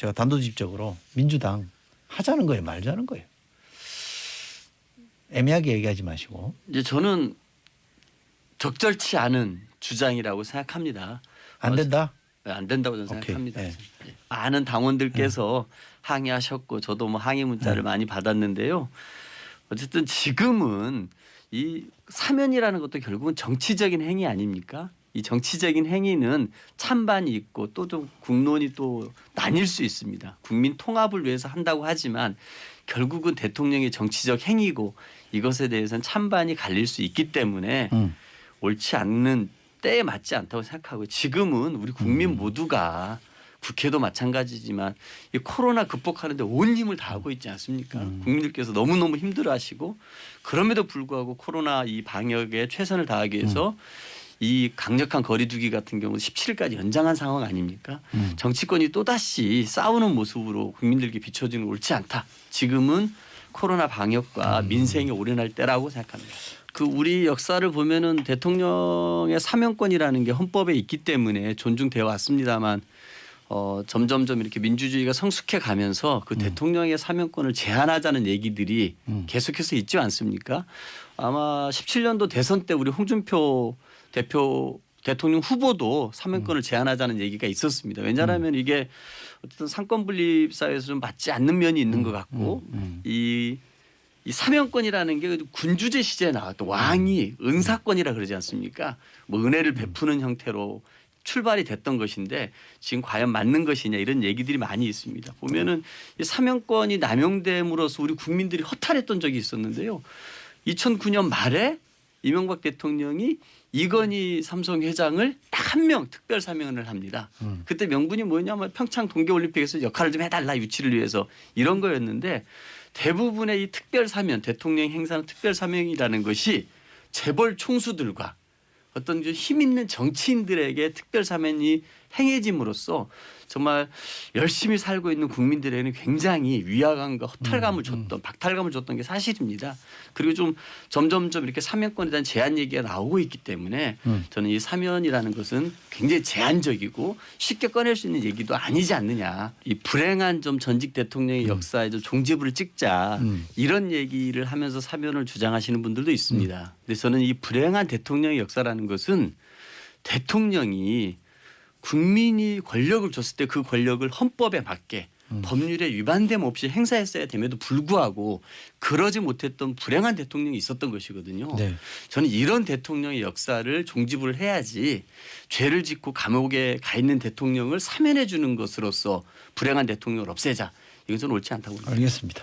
제가 단도직입적으로 민주당 하자는 거예요, 말자는 거예요. 애매하게 얘기하지 마시고. 이제 저는 적절치 않은 주장이라고 생각합니다. 안 된다? 안 된다고 저는 오케이. 생각합니다. 네. 많은 당원들께서 항의하셨고 저도 뭐 항의 문자를 많이 받았는데요. 어쨌든 지금은 이 사면이라는 것도 결국은 정치적인 행위 아닙니까? 이 정치적인 행위는 찬반이 있고 또 좀 국론이 또 나뉠 수 있습니다. 국민 통합을 위해서 한다고 하지만 결국은 대통령의 정치적 행위고 이것에 대해서는 찬반이 갈릴 수 있기 때문에 옳지 않는 때에 맞지 않다고 생각하고 지금은 우리 국민 모두가 국회도 마찬가지지만 이 코로나 극복하는데 온 힘을 다하고 있지 않습니까? 국민들께서 너무너무 힘들어하시고 그럼에도 불구하고 코로나 이 방역에 최선을 다하기 위해서 이 강력한 거리두기 같은 경우는 17일까지 연장한 상황 아닙니까? 정치권이 또다시 싸우는 모습으로 국민들께 비춰지는 건 옳지 않다. 지금은 코로나 방역과 민생이 올인할 때라고 생각합니다. 그 우리 역사를 보면은 대통령의 사면권이라는 게 헌법에 있기 때문에 존중되어 왔습니다만 점점점 이렇게 민주주의가 성숙해 가면서 그 대통령의 사면권을 제한하자는 얘기들이 계속해서 있지 않습니까? 아마 17년도 대선 때 우리 홍준표 대통령 후보도 사면권을 제한하자는 얘기가 있었습니다. 왜냐하면 이게 어쨌든 상권 분립 사회에서 좀 맞지 않는 면이 있는 것 같고 이 사면권이라는 게 군주제 시대에 나왔던 왕이 은사권이라 그러지 않습니까? 뭐 은혜를 베푸는 형태로 출발이 됐던 것인데 지금 과연 맞는 것이냐 이런 얘기들이 많이 있습니다. 보면은 이 사면권이 남용됨으로써 우리 국민들이 허탈했던 적이 있었는데요. 2009년 말에 이명박 대통령이 이건희 삼성 회장을 딱 한 명 특별 사면을 합니다. 그때 명분이 뭐냐면 평창 동계올림픽에서 역할을 좀 해달라 유치를 위해서 이런 거였는데 대부분의 이 특별 사면 대통령 행사는 특별 사면이라는 것이 재벌 총수들과 어떤 힘 있는 정치인들에게 특별 사면이 행해짐으로써 정말 열심히 살고 있는 국민들에게는 굉장히 위화감과 허탈감을 줬던 박탈감을 줬던 게 사실입니다. 그리고 좀 점점점 이렇게 사면권에 대한 제한 얘기가 나오고 있기 때문에 저는 이 사면이라는 것은 굉장히 제한적이고 쉽게 꺼낼 수 있는 얘기도 아니지 않느냐. 이 불행한 좀 전직 대통령의 역사에 좀 종지부를 찍자 이런 얘기를 하면서 사면을 주장하시는 분들도 있습니다. 근데 저는 이 불행한 대통령의 역사라는 것은 대통령이 국민이 권력을 줬을 때 그 권력을 헌법에 맞게 법률에 위반됨 없이 행사했어야 됨에도 불구하고 그러지 못했던 불행한 대통령이 있었던 것이거든요. 네. 저는 이런 대통령의 역사를 종지부를 해야지 죄를 짓고 감옥에 가 있는 대통령을 사면해 주는 것으로서 불행한 대통령을 없애자. 이건 저는 옳지 않다고 봅니다. 알겠습니다.